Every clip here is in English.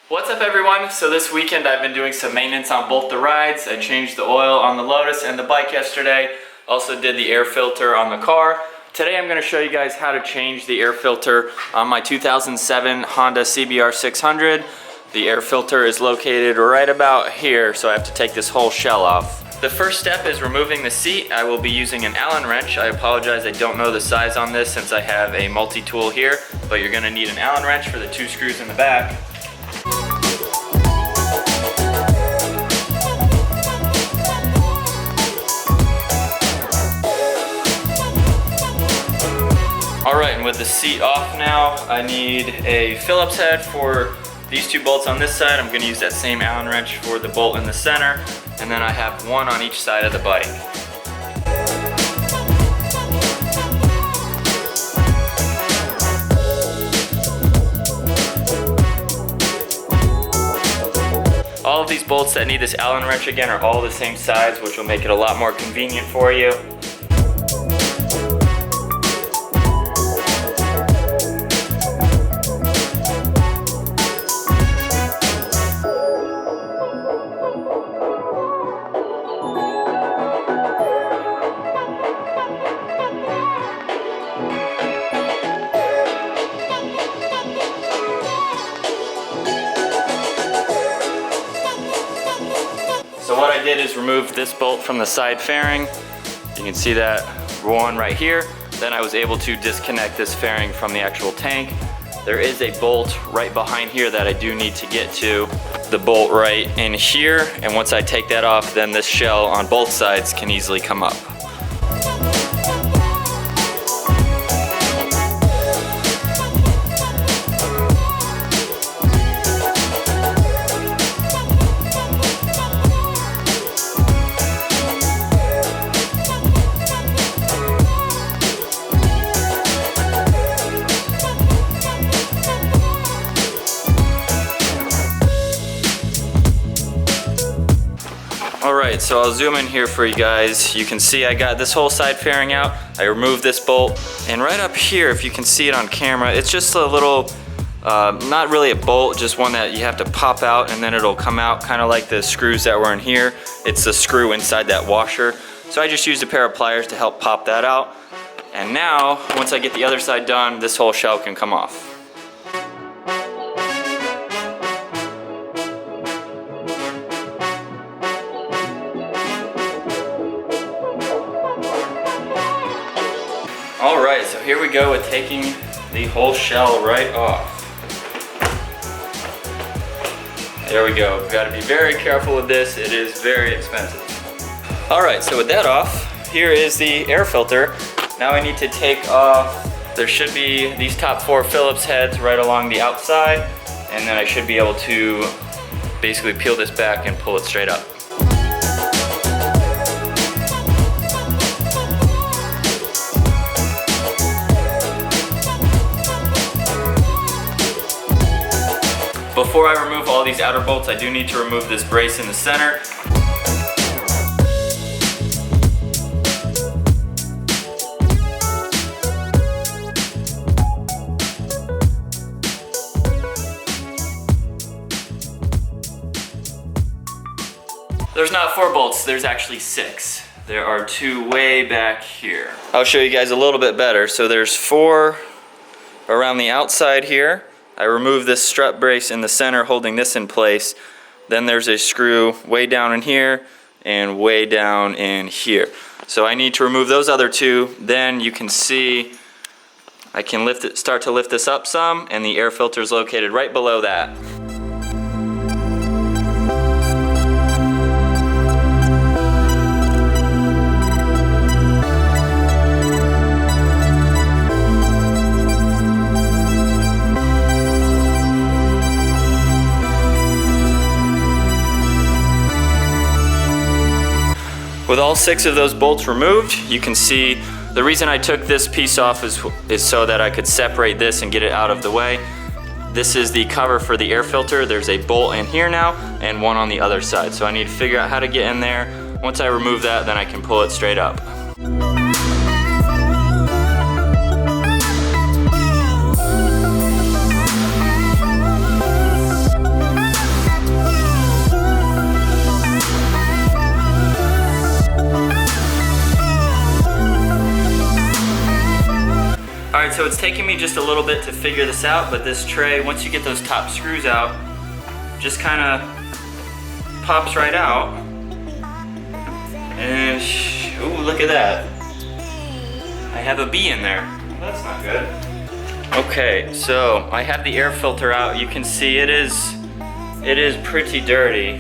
What's up everyone? So this weekend I've been doing some maintenance on both the rides. I changed the oil on the Lotus and the bike yesterday. Also did the air filter on the car. Today I'm going to show you guys how to change the air filter on my 2007 Honda CBR600. The air filter is located right about here, so I have to take this whole shell off. The first step is removing the seat. I will be using an Allen wrench. I apologize, I don't know the size on this since I have a multi-tool here, but you're going to need an Allen wrench for the 2 screws in the back. Alright, and with the seat off now, I need a Phillips head for these 2 bolts on this side. I'm going to use that same Allen wrench for the bolt in the center, and then I have 1 on each side of the bike. All of these bolts that need this Allen wrench again are all the same size, which will make it a lot more convenient for you. So what I did is remove this bolt from the side fairing. You can see that one right here. Then I was able to disconnect this fairing from the actual tank. There is a bolt right behind here that I do need to get to. The bolt right in here, and once I take that off, then this shell on both sides can easily come up. Alright, so I'll zoom in here for you guys. You can see I got this whole side fairing out. I removed this bolt, and right up here, if you can see it on camera, it's just a little, not really a bolt, just one that you have to pop out and then it'll come out, kind of like the screws that were in here. It's the screw inside that washer. So I just used a pair of pliers to help pop that out. And now, once I get the other side done, this whole shell can come off. Alright, so here we go with taking the whole shell right off. There we go. Got to be very careful with this. It is very expensive. Alright, so with that off, here is the air filter. Now I need to take off, there should be these top 4 Phillips heads right along the outside, and then I should be able to basically peel this back and pull it straight up. Before I remove all these outer bolts, I do need to remove this brace in the center. There's not 4 bolts, there's actually 6. There are 2 way back here. I'll show you guys a little bit better. So there's 4 around the outside here. I remove this strut brace in the center holding this in place. Then there's a screw way down in here and way down in here. So I need to remove those other 2. Then you can see I can start to lift this up some, and the air filter is located right below that. With all 6 of those bolts removed, you can see the reason I took this piece off is so that I could separate this and get it out of the way. This is the cover for the air filter. There's a bolt in here now and one on the other side. So I need to figure out how to get in there. Once I remove that, then I can pull it straight up. just a little bit to figure this out, but this tray, once you get those top screws out, just kind of pops right out. And ooh, look at that. I have a bee in there. Well, that's not good. Okay, so I have the air filter out. You can see it is pretty dirty.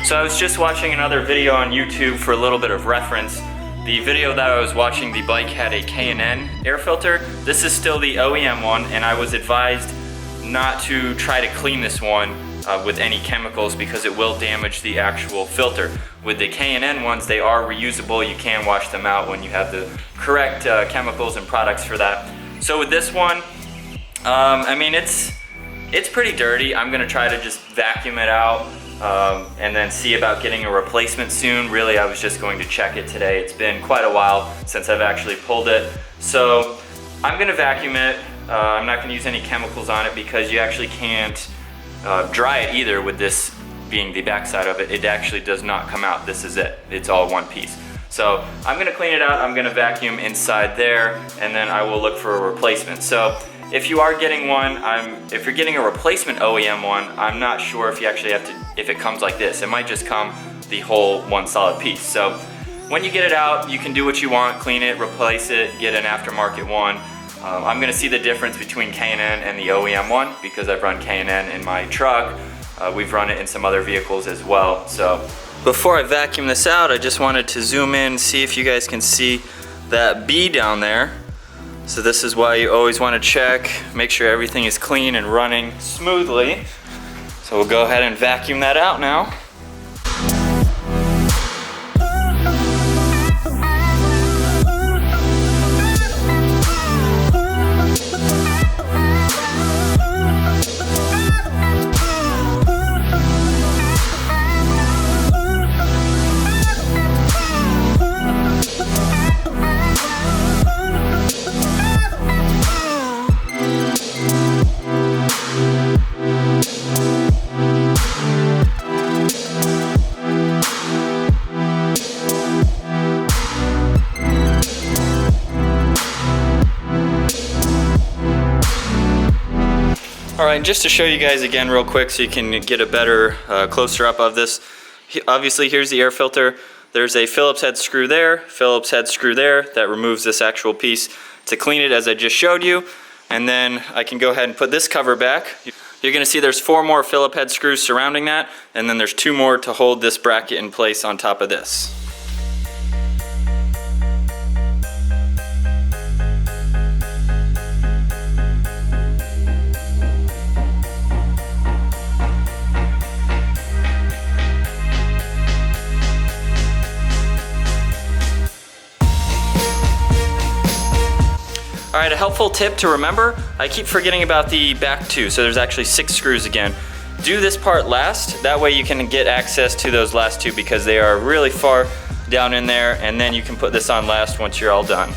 So I was just watching another video on YouTube for a little bit of reference. The video that I was watching, the bike had a K&N air filter. This is still the OEM one, and I was advised not to try to clean this one with any chemicals because it will damage the actual filter. With the K&N ones, they are reusable. You can wash them out when you have the correct chemicals and products for that. So with this one, I mean, it's pretty dirty. I'm gonna try to just vacuum it out and then see about getting a replacement soon. Really, I was just going to check it today. It's been quite a while since I've actually pulled it. So I'm gonna vacuum it. I'm not gonna use any chemicals on it because you actually can't dry it either with this being the backside of it. It actually does not come out. This is it. It's all one piece. So I'm gonna clean it out. I'm gonna vacuum inside there, and then I will look for a replacement. So if you are getting one, if you're getting a replacement OEM one, I'm not sure if you actually have to, if it comes like this. It might just come the whole one solid piece. So when you get it out, you can do what you want, clean it, replace it, get an aftermarket one. I'm gonna see the difference between K&N and the OEM one because I've run K&N in my truck. We've run it in some other vehicles as well. So before I vacuum this out, I just wanted to zoom in, see if you guys can see that bee down there. So this is why you always want to check, make sure everything is clean and running smoothly. So we'll go ahead and vacuum that out now. Alright, just to show you guys again real quick so you can get a better closer up of this. Obviously here's the air filter. There's a Phillips head screw there, Phillips head screw there that removes this actual piece to clean it as I just showed you. And then I can go ahead and put this cover back. You're going to see there's 4 more Phillips head screws surrounding that, and then there's 2 more to hold this bracket in place on top of this. Alright, a helpful tip to remember, I keep forgetting about the back 2, so there's actually 6 screws again. Do this part last, that way you can get access to those last 2 because they are really far down in there, and then you can put this on last once you're all done.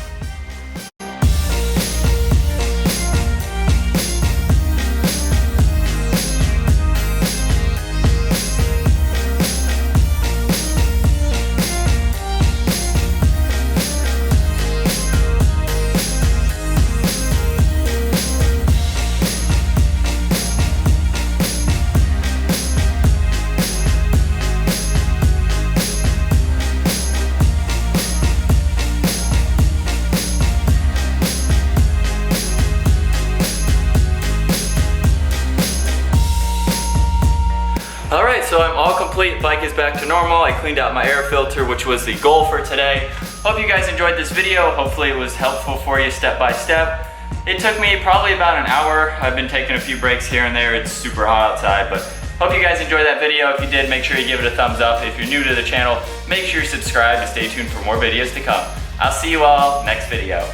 Alright, so I'm all complete, bike is back to normal. I cleaned out my air filter, which was the goal for today. Hope you guys enjoyed this video. Hopefully it was helpful for you step by step. It took me probably about an hour. I've been taking a few breaks here and there. It's super hot outside, but hope you guys enjoyed that video. If you did, make sure you give it a thumbs up. If you're new to the channel, make sure you subscribe and stay tuned for more videos to come. I'll see you all next video.